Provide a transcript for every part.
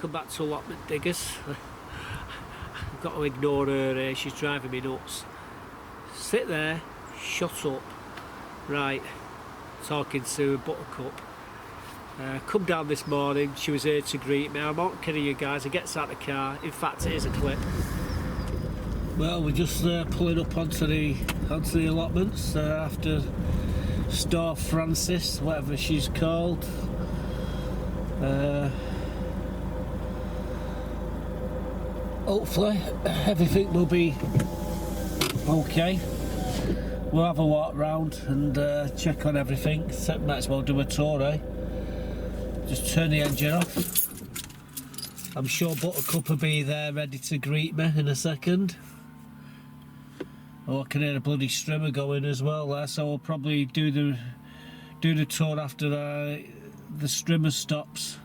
welcome back to Allotment Diggers. I've got to ignore her, she's driving me nuts. Sit there, shut up. Right, talking to Buttercup. Come down this morning, she was here to greet me. I'm not kidding you guys, I gets out of the car. In fact, here's a clip. Well, we're just pulling up onto the allotments after Star Francis, whatever she's called. Hopefully everything will be okay. We'll have a walk round and check on everything. So might as well do a tour, eh? Just turn the engine off. I'm sure Buttercup will be there ready to greet me in a second. Oh, I can hear a bloody strimmer going as well there, so we'll probably do the tour after the strimmer stops.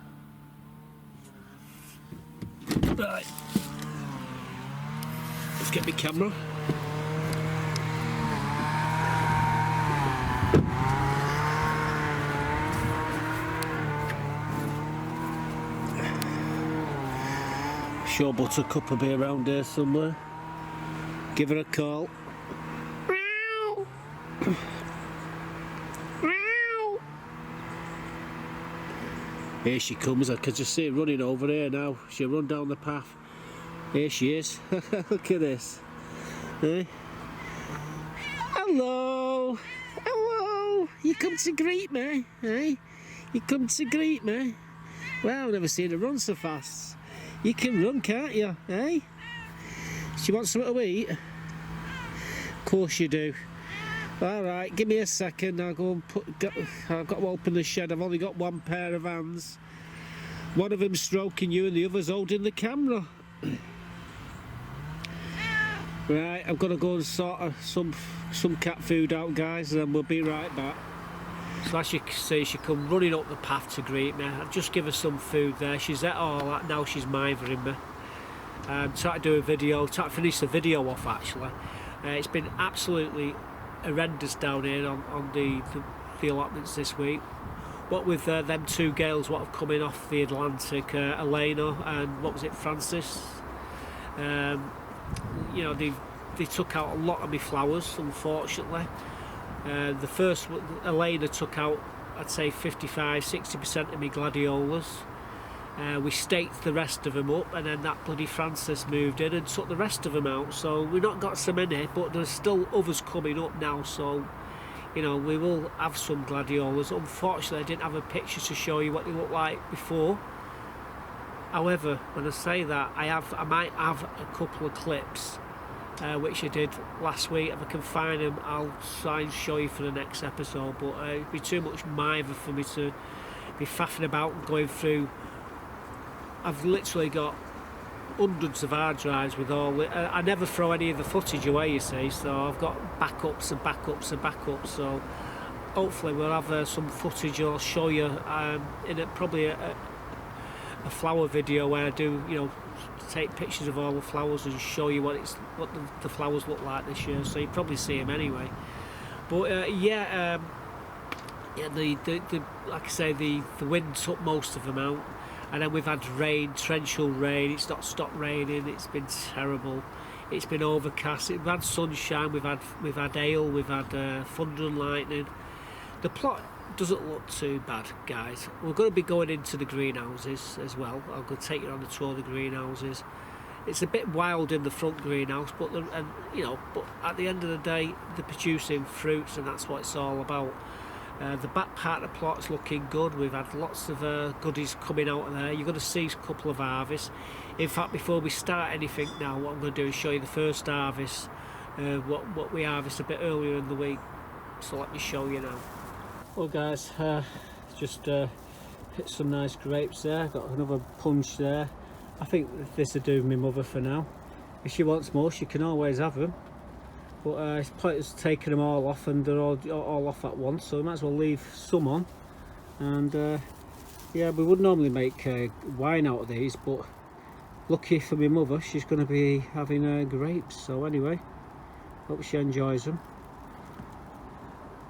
Right, let's get my camera. Sure Buttercup will be around here somewhere. Give her a call. Here she comes, I can just see her running over here now. She'll run down the path. Here she is. Look at this. Eh? Hello! Hello! You come to greet me? Eh? You come to greet me? Well, I've never seen her run so fast. You can run, can't you? Eh? She wants something to eat? Of course you do. Alright, give me a second, I'll go and I've got to open the shed. I've only got one pair of hands. One of them's stroking you and the other's holding the camera. Right, I've got to go and sort some cat food out, guys, and then we'll be right back. So as you can see, she come running up the path to greet me. I've just given her some food there. She's at all that, now she's mithering me. Try to do a video, try to finish the video off actually. It's been absolutely horrendous down here on the allotments this week. What with them two gales what have come in off the Atlantic, Elena and what was it, Francis. You know, they took out a lot of my flowers, unfortunately. The first Elena took out, I'd say 55-60% of my gladiolas. We staked the rest of them up, and then that bloody Francis moved in and took the rest of them out. So we've not got so many, but there's still others coming up now. So, you know, we will have some gladiolas. Unfortunately, I didn't have a picture to show you what they looked like before. However, when I say that, I might have a couple of clips, which I did last week. If I can find them, I'll try and show you for the next episode. But it'd be too much mither for me to be faffing about and going through. I've literally got hundreds of hard drives with all it. I never throw any of the footage away, you see, so I've got backups and backups and backups. So hopefully we'll have some footage I'll show you in probably a flower video where I do, you know, take pictures of all the flowers and show you what the flowers look like this year. So you probably see them anyway. But yeah, the like I say, the wind took most of them out. And then we've had rain, torrential rain. It's not stopped raining. It's been terrible. It's been overcast. We've had sunshine. We've had hail. We've had thunder and lightning. The plot doesn't look too bad, guys. We're going to be going into the greenhouses as well. I'm going to take you on the tour of the greenhouses. It's a bit wild in the front greenhouse, but you know, but at the end of the day, they're producing fruits, and that's what it's all about. The back part of the plot's looking good. We've had lots of goodies coming out of there. You're going to see a couple of harvests. In fact, before we start anything now, what I'm going to do is show you the first harvest, what we harvest a bit earlier in the week. So let me show you now. Well guys, just hit some nice grapes there. Got another punch there. I think this will do my mother for now. If she wants more, she can always have them. But it's pointless taking them all off, and they're all off at once, so we might as well leave some on. And yeah, we would normally make wine out of these, but lucky for my mother, she's going to be having grapes. So anyway, hope she enjoys them.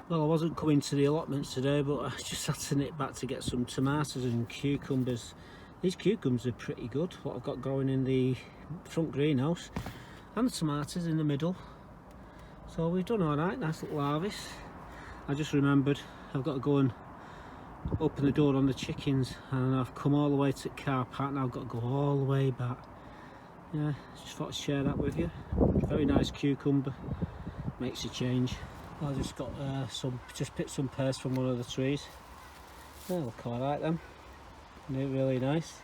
Well, I wasn't coming to the allotments today, but I just had to nip back to get some tomatoes and cucumbers. These cucumbers are pretty good, what I've got growing in the front greenhouse, and the tomatoes in the middle. So we've done alright, nice little harvest. I just remembered I've got to go and open the door on the chickens, and I've come all the way to the car park, and I've got to go all the way back. Yeah, just thought I'd share that with you. Very nice cucumber, makes a change. I just got just picked some pears from one of the trees. They look alright then. They're really nice.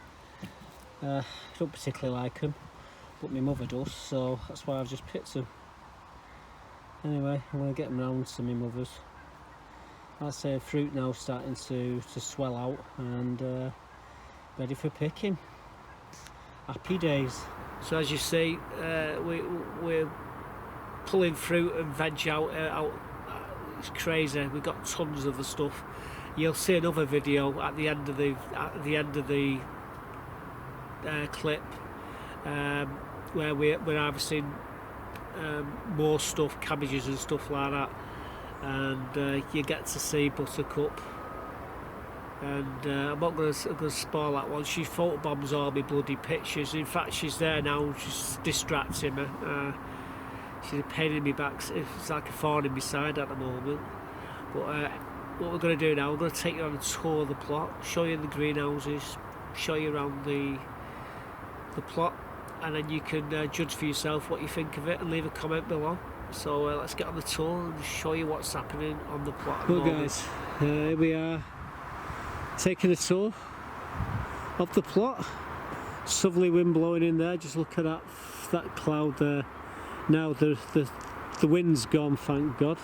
Don't particularly like them, but my mother does, so that's why I've just picked them. Anyway, I'm going to get them round to my mother's. I'd say fruit now starting to swell out and ready for picking. Happy days. So as you see, we're pulling fruit and veg out. It's crazy. We've got tons of the stuff. You'll see another video at the end of the clip where we're harvesting more stuff, cabbages and stuff like that, and you get to see Buttercup. And I'm not going to spoil that one. She photobombs all my bloody pictures. In fact, she's there now, she's distracting me. She's a pain in my back. It's like a thorn in my side at the moment. But what we're going to do now, we're going to take you on a tour of the plot, show you the greenhouses, show you around the plot, and then you can judge for yourself what you think of it and leave a comment below. So let's get on the tour and show you what's happening on the plot. Well guys, here we are taking a tour of the plot. Southerly wind blowing in there, just look at that cloud there. Now the wind's gone, thank God.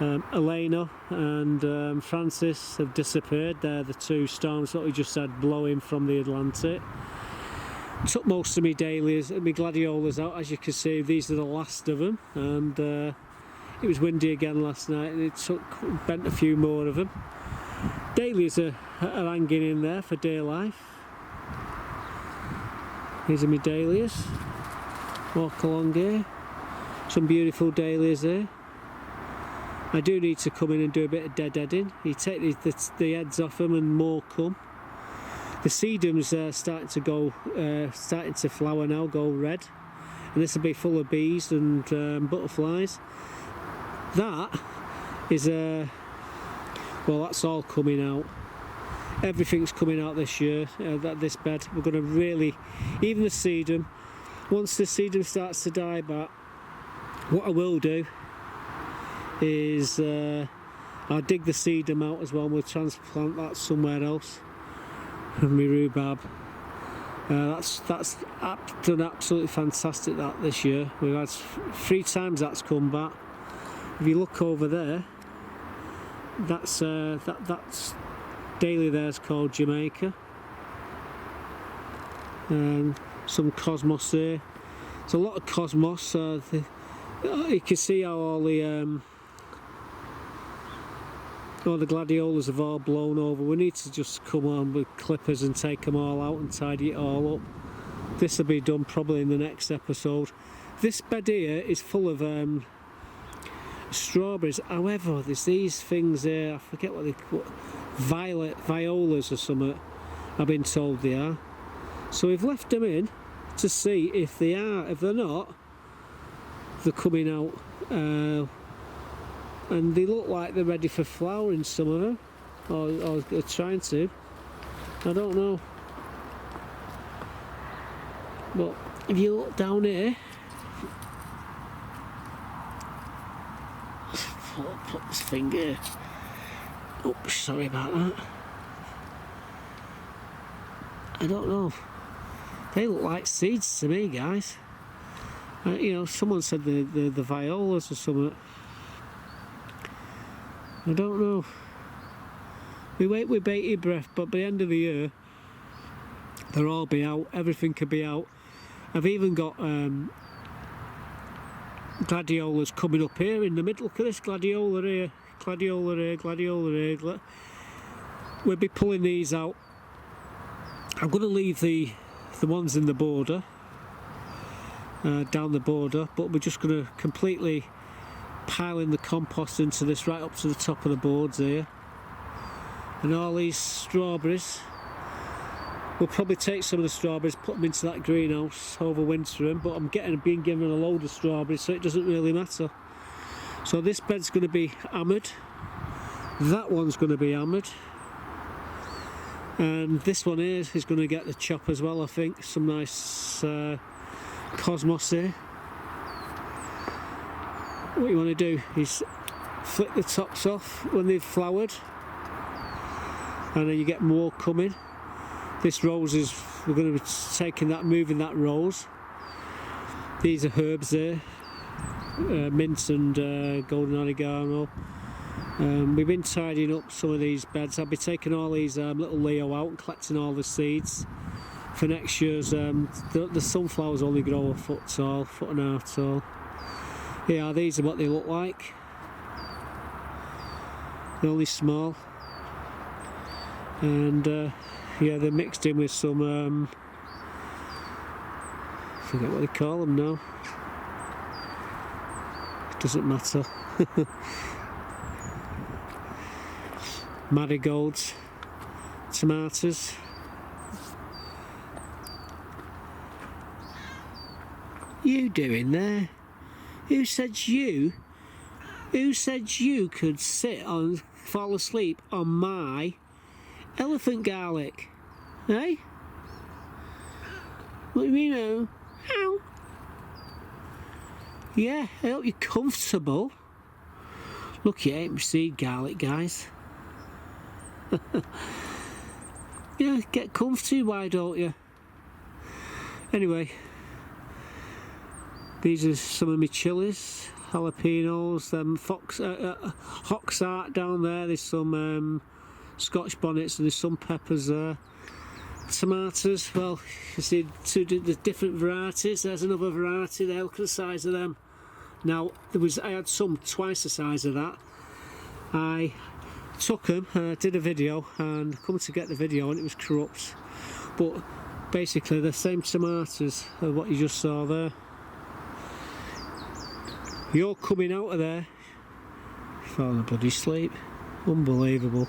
Elena and Francis have disappeared. They're the two storms that we just had blowing from the Atlantic. Took most of my dahlias and my gladiolas out, as you can see. These are the last of them, and it was windy again last night, and it bent a few more of them. Dahlias are hanging in there for dear life. These are my dahlias. Walk along here. Some beautiful dahlias there. I do need to come in and do a bit of deadheading. You take the heads off them and more come. The sedums are starting to flower now, go red, and this will be full of bees and butterflies. That is well, that's all coming out. Everything's coming out this year. This bed, we're going to really, even the sedum. Once the sedum starts to die back, what I will do is I'll dig the sedum out as well, and we'll transplant that somewhere else. And my rhubarb, that's done absolutely fantastic that this year. We've had 3 times that's come back. If you look over there, that's dahlia there's called Jamaica, and some cosmos there. There's a lot of cosmos. You can see how all the gladiolas have all blown over. We need to just come on with clippers and take them all out and tidy it all up. This will be done probably in the next episode. This bed here is full of strawberries. However, there's these things here, I forget what they call, violas or something, I've been told they are. So we've left them in to see if they are. If they're not, they're coming out. And they look like they're ready for flowering, some of them, or they're trying to. I don't know. But if you look down here, put this finger. Oops, sorry about that. I don't know. They look like seeds to me, guys. You know, someone said the violas or something. I don't know. We wait with bated breath, but by the end of the year, they'll all be out. Everything could be out. I've even got gladiolas coming up here in the middle. Look at this gladiola here, gladiola here, gladiola here. We'll be pulling these out. I'm going to leave the ones in the border, down the border, but we're just going to completely piling the compost into this right up to the top of the boards here. And all these strawberries, We'll probably take some of the strawberries, put them into that greenhouse, overwinter them, but I'm being given a load of strawberries, so it doesn't really matter. So this bed's going to be hammered, that one's going to be hammered, and this one here is going to get the chop as well, I think. Some nice cosmos here. What you want to do is flick the tops off when they've flowered, and then you get more coming. This rose is, we're going to be taking that, moving that rose. These are herbs there, mint and golden oregano. We've been tidying up some of these beds. I'll be taking all these little Leo out and collecting all the seeds for next year's. The sunflowers only grow a foot tall, foot and a half tall. Yeah, these are what they look like. They're only small, and yeah, they're mixed in with some I forget what they call them now. It doesn't matter. Marigolds, tomatoes. You doing there? Who said you could sit on, fall asleep on my elephant garlic? Eh? What do you mean, oh? Ow. Yeah, I hope you're comfortable. Look, you ain't received garlic, guys. Yeah, get comfy, why don't you? Anyway, these are some of my chilies, jalapenos, Hox Art down there. There's some Scotch bonnets, and there's some peppers there. Tomatoes, well, you see the different varieties. There's another variety there. Look at the size of them. Now, I had some twice the size of that. I took them and I did a video, and come to get the video and it was corrupt. But basically the same tomatoes are what you just saw there. You're coming out of there falling bloody asleep. Unbelievable.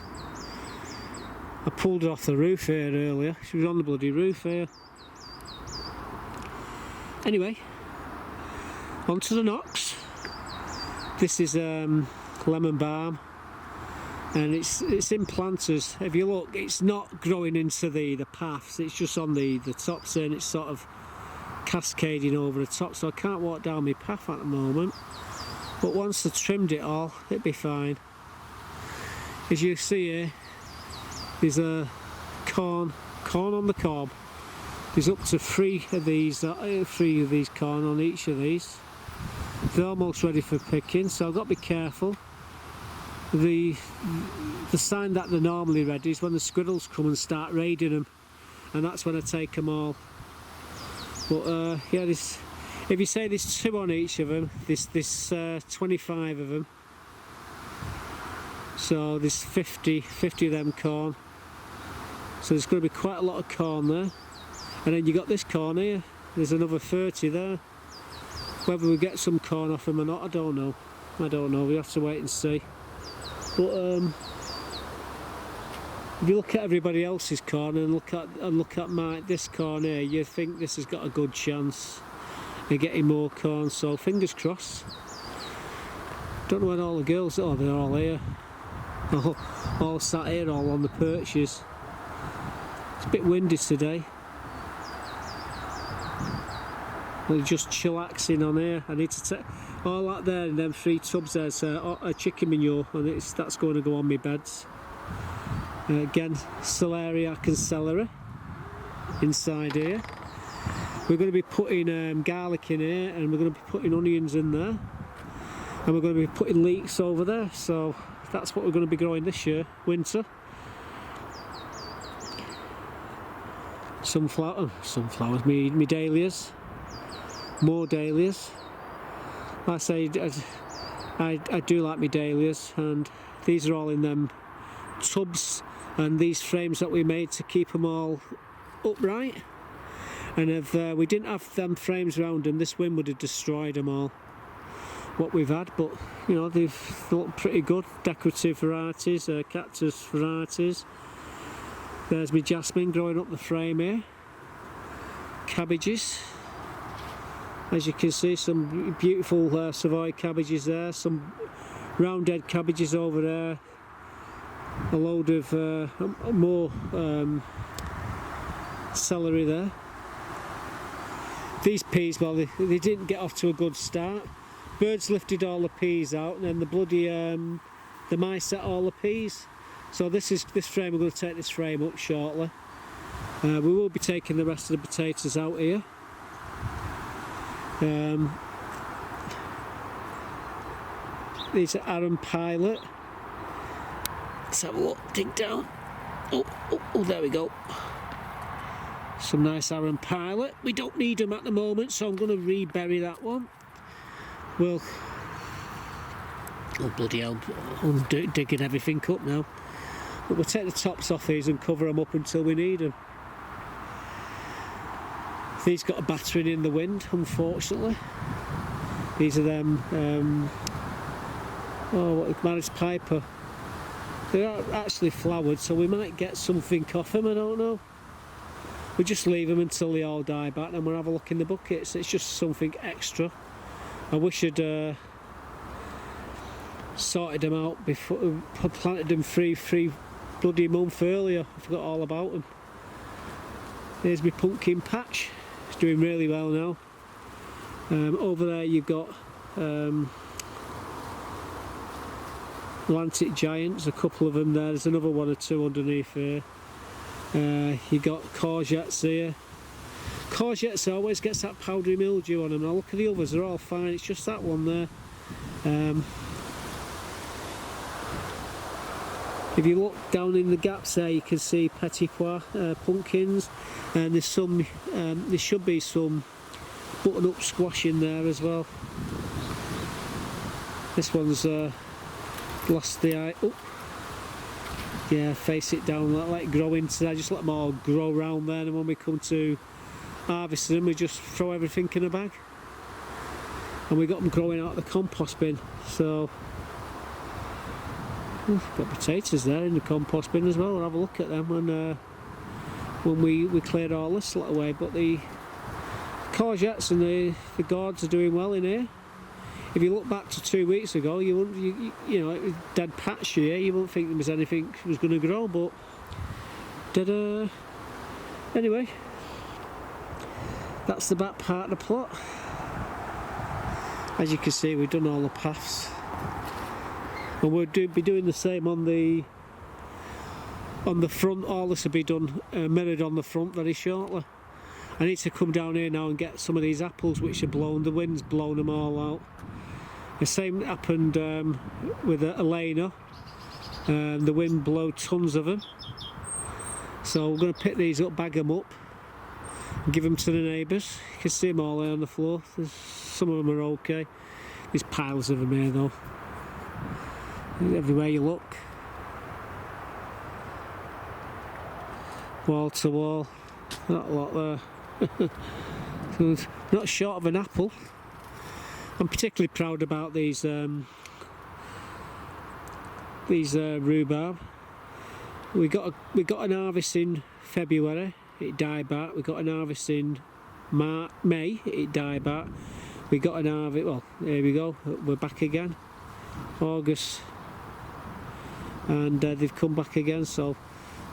I pulled her off the roof here earlier. She was on the bloody roof here. Anyway, onto the knocks. This is lemon balm, and it's in planters. If you look, it's not growing into the paths, it's just on the tops, and it's sort of cascading over the top, so I can't walk down my path at the moment. But once I trimmed it all, it'd be fine. As you see here, there's a corn on the cob. There's up to three of these corn on each of these. They're almost ready for picking, so I've got to be careful. The sign that they're normally ready is when the squirrels come and start raiding them, and that's when I take them all. But yeah, if you say there's 2 on each of them, there's 25 of them. So there's 50 of them corn. So there's going to be quite a lot of corn there. And then you got this corn here. There's another 30 there. Whether we get some corn off them or not, I don't know. We have to wait and see. But if you look at everybody else's corn and look at this corn here, you think this has got a good chance of getting more corn. So fingers crossed. Don't know when all the girls. Oh, they're all here. All sat here, all on the perches. It's a bit windy today. They're just chillaxing on here. I need to take all that there, and them 3 tubs there's a chicken manure, and that's going to go on my beds. Again, celeriac and celery inside here. We're going to be putting garlic in here, and we're going to be putting onions in there, and we're going to be putting leeks over there. So that's what we're going to be growing this year, winter. Sunflowers, me dahlias, more dahlias. Like I say, I do like me dahlias, and these are all in them tubs and these frames that we made to keep them all upright. And if we didn't have them frames around them, this wind would have destroyed them all, what we've had. But you know, they've looked pretty good. Decorative varieties, cactus varieties. There's my jasmine growing up the frame here. Cabbages. As you can see, some beautiful Savoy cabbages there, some roundhead cabbages over there, a load of more celery there. These peas, well, they didn't get off to a good start. Birds lifted all the peas out, and then the mice ate all the peas. So this frame, we're going to take this frame up shortly. We will be taking the rest of the potatoes out here. These are Aaron Pilot. Let's have a look, dig down. Oh, there we go. Some nice Aaron Pilot. We don't need them at the moment, so I'm going to rebury that one. Well, oh bloody hell, I'm digging everything up now. But we'll take the tops off these and cover them up until we need them. These got a battering in the wind, unfortunately. These are them, Maris Piper. They're actually flowered, so we might get something off them, I don't know. We'll just leave them until they all die back, and we'll have a look in the buckets. It's just something extra. I wish I'd sorted them out before, planted them three bloody month earlier. I forgot all about them. Here's my pumpkin patch. It's doing really well now. Over there you've got Atlantic Giants, a couple of them there. There's another one or two underneath here. You got courgettes here. Courgettes always gets that powdery mildew on them. Now look at the others, they're all fine. It's just that one there. If you look down in the gaps there, you can see petit pois pumpkins, and there's some. There should be some button-up squash in there as well. This one's lost the eye. Oh, yeah, face it down, let it grow into that. Just let them all grow round there, and when we come to harvesting them, we just throw everything in a bag. And we got them growing out of the compost bin. So got potatoes there in the compost bin as well. We'll have a look at them when we cleared all this lot away. But the courgettes and the gourds are doing well in here. If you look back to 2 weeks ago, you wouldn't, you know, it was dead patch here. You wouldn't think there was anything was going to grow, but anyway, that's the back part of the plot. As you can see, we've done all the paths, and we'll be doing the same on the front. All this will be done mirrored on the front very shortly. I need to come down here now and get some of these apples which are blown. The wind's blown them all out. The same happened with Elena. The wind blew tons of them. So we're going to pick these up, bag them up, and give them to the neighbours. You can see them all there on the floor. Some of them are okay. There's piles of them here though. Everywhere you look. Wall to wall. That lot there. So not short of an apple. I'm particularly proud about these rhubarb. We got an harvest in February. It died back. We got an harvest in May. It died back. We got an harvest. Well, here we go. We're back again. August, and they've come back again. So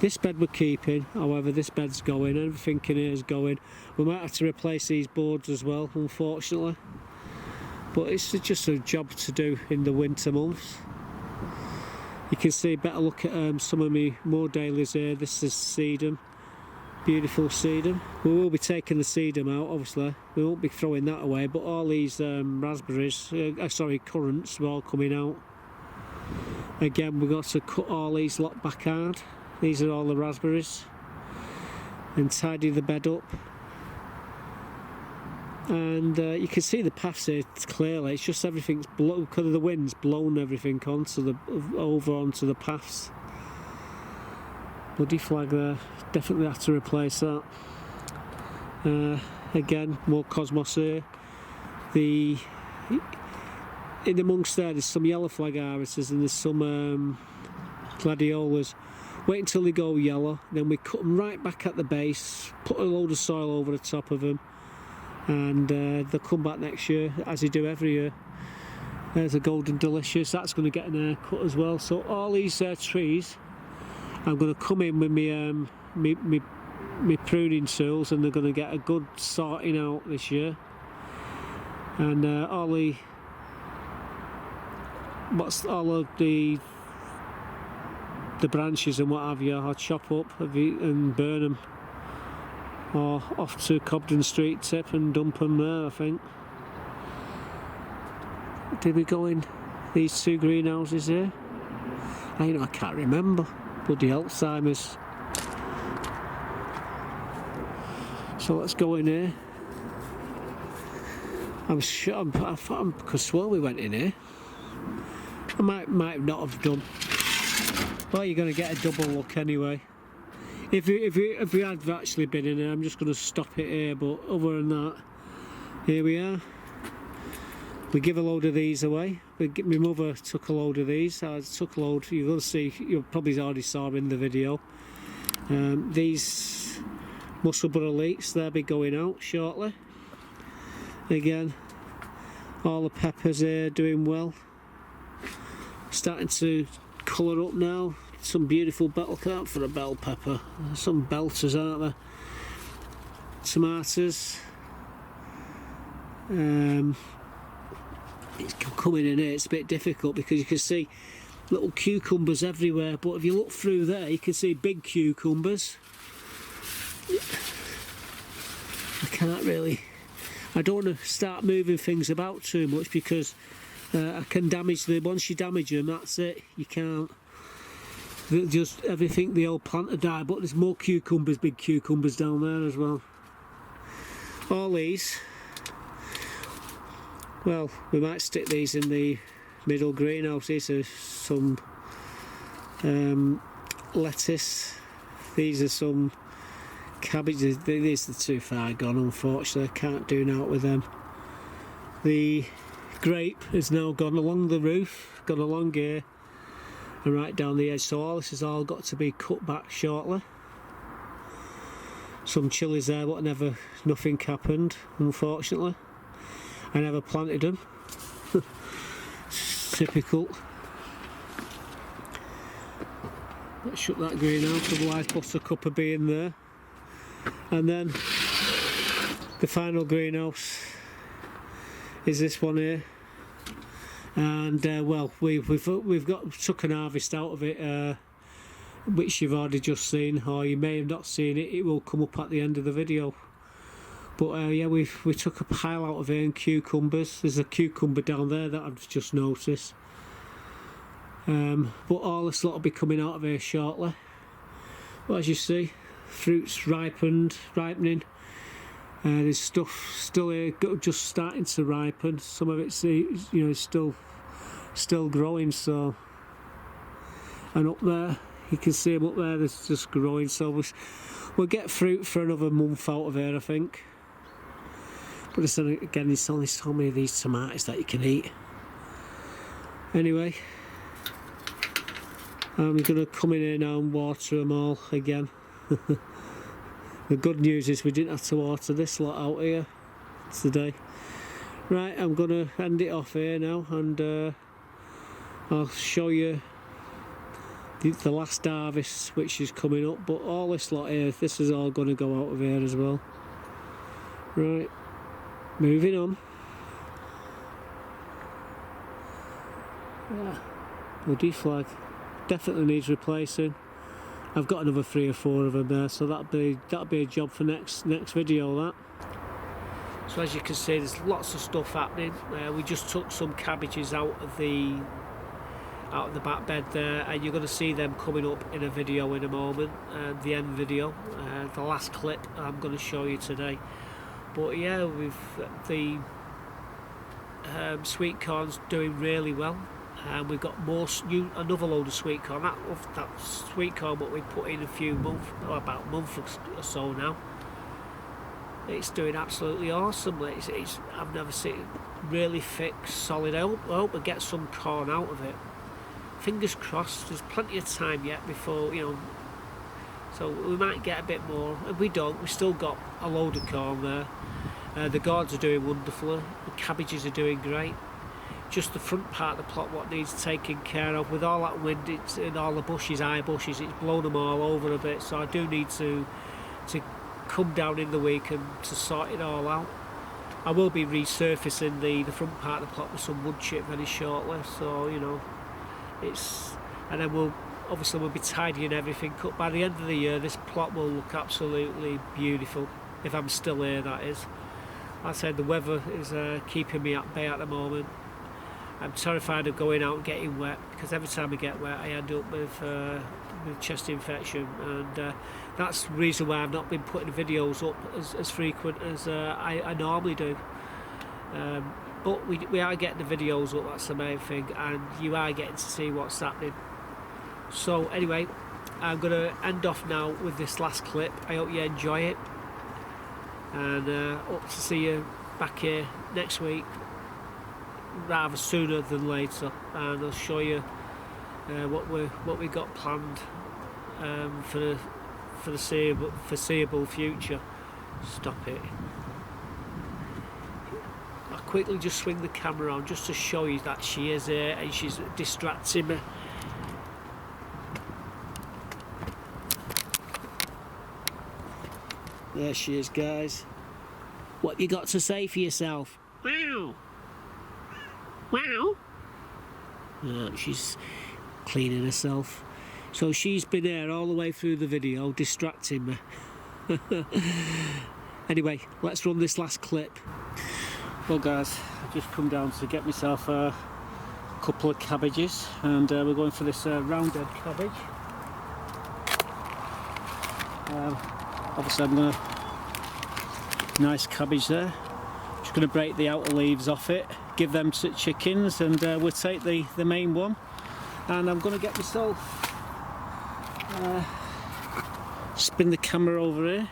this bed we're keeping. However, this bed's going. Everything in here is going. We might have to replace these boards as well, unfortunately. But it's just a job to do in the winter months. You can see, better look at some of my more dailies here. This is sedum, beautiful sedum. We will be taking the sedum out, obviously. We won't be throwing that away, but all these raspberries, currants, are all coming out. Again, we've got to cut all these lot back hard. These are all the raspberries. And tidy the bed up. And you can see the paths here clearly. It's just everything's blown because of the wind's blown everything over onto the paths. Bloody flag there. Definitely have to replace that. Again, more cosmos here. In amongst there's some yellow flag iris and there's some gladiolas. wait until they go yellow, then we cut them right back at the base, put a load of soil over the top of them, and they'll come back next year, as they do every year. There's a golden delicious, that's going to get an haircut as well. So all these trees, I'm going to come in with my pruning tools, and they're going to get a good sorting out this year. And all of the branches and what have you, I'll chop up and burn them, or off to Cobden Street tip and dump them there, I think. Did we go in these two greenhouses here? I can't remember. Bloody Alzheimer's. So let's go in here. I'm sure, I could swear we went in here. I might not have done. Well, you're going to get a double look anyway. If we had actually been in here, I'm just going to stop it here. But other than that, here we are. We give a load of these away. My mother took a load of these. I took a load. You're going to see. You probably already saw in the video. These Muscle Butter leeks, they'll be going out shortly. Again, all the peppers here doing well. Starting to colour up now. Some beautiful Buttercup for a bell pepper. Some belters, aren't there? Tomatoes. It's coming in here, it's a bit difficult because you can see little cucumbers everywhere, but if you look through there you can see big cucumbers. I don't want to start moving things about too much because I can damage them. Once you damage them, that's it, you can't. Just everything, the old plant will die, but there's more cucumbers, big cucumbers down there as well. All these, well, we might stick these in the middle greenhouse. These are some lettuce. These are some cabbages. These are too far gone, unfortunately. I can't do naught with them. The grape has now gone along the roof, gone along here and right down the edge. So all this has all got to be cut back shortly. Some chilies there, but nothing happened, unfortunately. I never planted them. Typical. Let's shut that greenhouse, otherwise Buttercup will be in there. And then the final greenhouse is this one here. And well, we've took an harvest out of it, which you've already just seen, or you may have not seen it. It will come up at the end of the video. But yeah, we took a pile out of here and cucumbers. There's a cucumber down there that I've just noticed. But all this lot will be coming out of here shortly. But as you see, fruits ripening. There's stuff still here, just starting to ripen. Some of it's still growing. So, and up there, you can see them up there. It's just growing. So we'll get fruit for another month out of here, I think. But again, there's only so many of these tomatoes that you can eat. Anyway, I'm going to come in here now and water them all again. The good news is we didn't have to water this lot out here today. Right, I'm going to end it off here now, and I'll show you the last harvest which is coming up. But all this lot here, this is all going to go out of here as well. Right, moving on. Yeah, bloody flag. Definitely needs replacing. I've got another 3 or 4 of them there, so that'll be a job for next video. That. So as you can see, there's lots of stuff happening. We just took some cabbages out of the back bed there, and you're going to see them coming up in a video in a moment. The end video, the last clip I'm going to show you today. But yeah, the sweet corn's doing really well. We've got another load of sweet corn. That sweet corn what we put in about a month or so now. It's doing absolutely awesome. I've never seen really thick, solid. I hope we get some corn out of it. Fingers crossed. There's plenty of time yet before So we might get a bit more. If we don't, we've still got a load of corn there. The gourds are doing wonderfully. The cabbages are doing great. Just the front part of the plot what needs taking care of. With all that wind and all the bushes, high bushes, it's blown them all over a bit. So I do need to come down in the week and to sort it all out. I will be resurfacing the front part of the plot with some wood chip very shortly. So you know, and then we'll be tidying everything up. By the end of the year, this plot will look absolutely beautiful. If I'm still here, that is. Like I said, the weather is keeping me at bay at the moment. I'm terrified of going out and getting wet, because every time I get wet I end up with chest infection, and that's the reason why I've not been putting videos up as frequent as I normally do. But we are getting the videos up, that's the main thing, and you are getting to see what's happening. So anyway, I'm going to end off now with this last clip. I hope you enjoy it, and hope to see you back here next week, rather sooner than later, and I'll show you what we got planned for the foreseeable future. Stop it. I'll quickly just swing the camera on just to show you that she is here and she's distracting me. There she is, guys. What you got to say for yourself? Wow! Wow! She's cleaning herself. So she's been there all the way through the video, distracting me. Anyway, let's run this last clip. Well guys, I've just come down to get myself a couple of cabbages, and we're going for this roundhead cabbage. Obviously I'm going to... Nice cabbage there. Just going to break the outer leaves off it, give them to chickens, and we'll take the main one. And I'm going to get myself... spin the camera over here.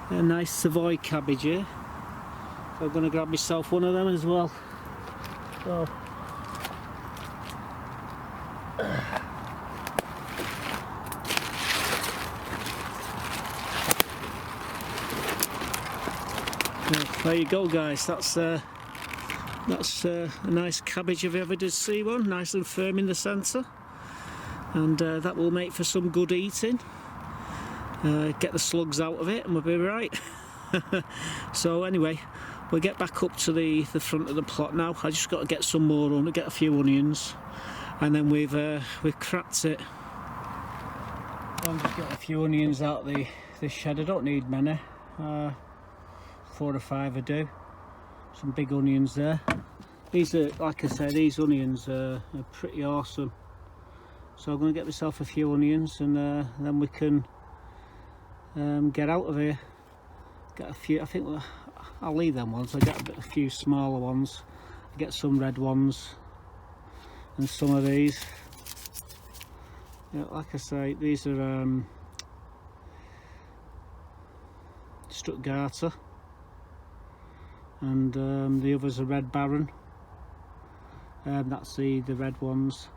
A nice Savoy cabbage here. So I'm going to grab myself one of them as well. So... there you go, guys. That's a nice cabbage if you ever did see one, nice and firm in the centre, and that will make for some good eating. Get the slugs out of it and we'll be right. So anyway, we'll get back up to the front of the plot now. I just got to get some more on, get a few onions, and then we've cracked it. I'll just get a few onions out of the shed. I don't need many. 4 or 5 would do. Some big onions there. These are, like I said, these onions are pretty awesome. So I'm going to get myself a few onions, and then we can get out of here. Get a few. I think I'll leave them ones. I get a few smaller ones. I get some red ones and some of these. Yeah, like I say, these are Stuttgarter. And the others are Red Baron. That's the red ones.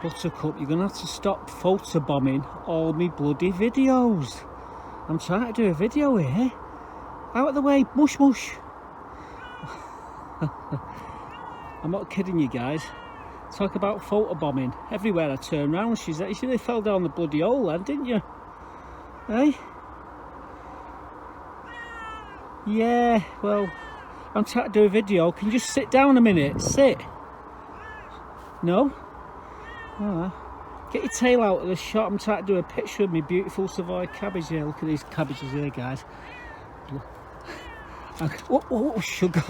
Buttercup, you're gonna have to stop photobombing all me bloody videos. I'm trying to do a video here. Out of the way, mush mush. I'm not kidding you guys. Talk about photobombing. Everywhere I turn round, you should have fell down the bloody hole then, didn't you? Hey? Yeah, well, I'm trying to do a video. Can you just sit down a minute? Sit. No? Alright. Get your tail out of the shot. I'm trying to do a picture of my beautiful Savoy cabbage here. Look at these cabbages here, guys. Oh, sugar.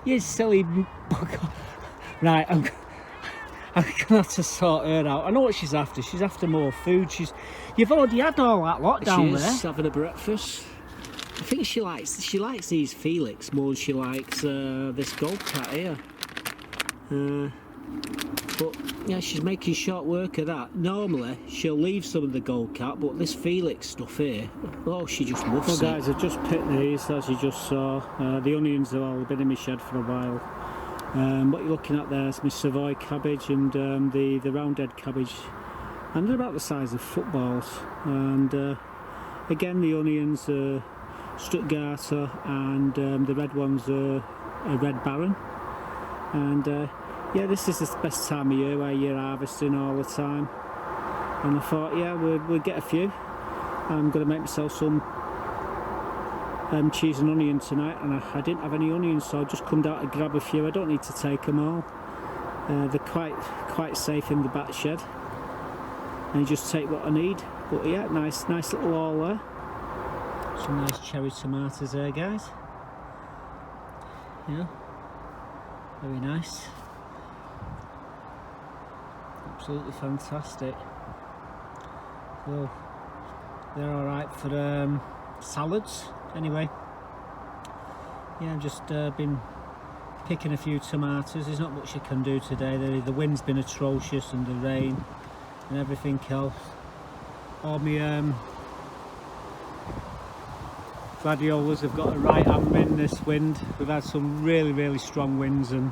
You silly bugger. Right, I'm gonna have to sort her out. I know what she's after. She's after more food. You've already had all that lot down there. She's having a breakfast. I think she likes these Felix more than she likes this gold cat here. But yeah, she's making short work of that. Normally she'll leave some of the gold cat, but this Felix stuff here, oh, she just loves it. Well guys, I've just picked these, as you just saw. The onions have all been in my shed for a while. What you're looking at there is my Savoy cabbage, and the roundhead cabbage and they're about the size of footballs. And again, the onions are Stuttgarter, and the red ones are a Red Baron. And yeah, this is the best time of year where you're harvesting all the time. And I thought, yeah, we'll get a few. I'm going to make myself some cheese and onion tonight, and I didn't have any onions, so I just come down to grab a few. I don't need to take them all. They're quite safe in the back shed, and you just take what I need. But yeah, nice little haul there. Some nice cherry tomatoes there, guys. Yeah, very nice. Absolutely fantastic. So they're all right for salads. Anyway, yeah, I've just been picking a few tomatoes. There's not much I can do today. The wind's been atrocious, and the rain and everything else. All my gladiolas have got a right hand in this wind. We've had some really strong winds, and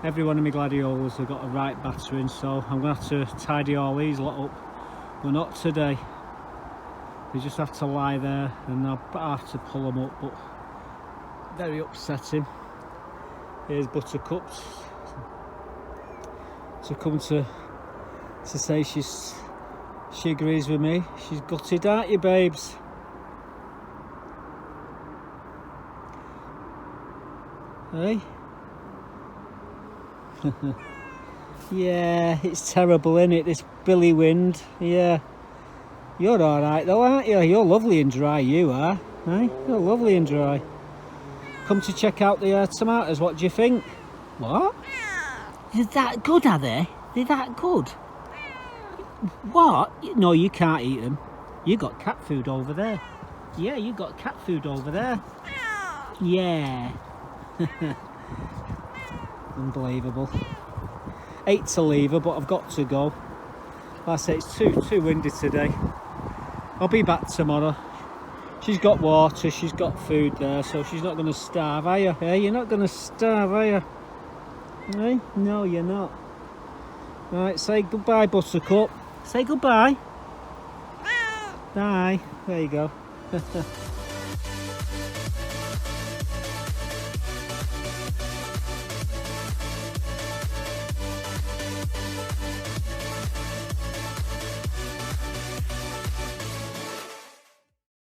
every one of my gladiolas have got a right battering, so I'm going to have to tidy all these lot up. But not today. They just have to lie there, and I'll have to pull them up, but very upsetting. Here's Buttercup to come to say she agrees with me. She's gutted, aren't you, babes? Hey? Yeah, it's terrible, isn't it, this billy wind? Yeah. You're alright though, aren't you? You're lovely and dry, you are. Eh? You're lovely and dry. Come to check out the tomatoes, what do you think? What? They're that good, are they? They're that good? What? No, you can't eat them. You got cat food over there. Yeah, you got cat food over there. Yeah. Unbelievable. Hate to leave her, but I've got to go. Like I say, it's too windy today. I'll be back tomorrow. She's got water, she's got food there, so she's not going to starve, are you? Hey, you're not going to starve, are you? Hey? No, you're not. Right, say goodbye, Buttercup. Say goodbye. Bye. There you go.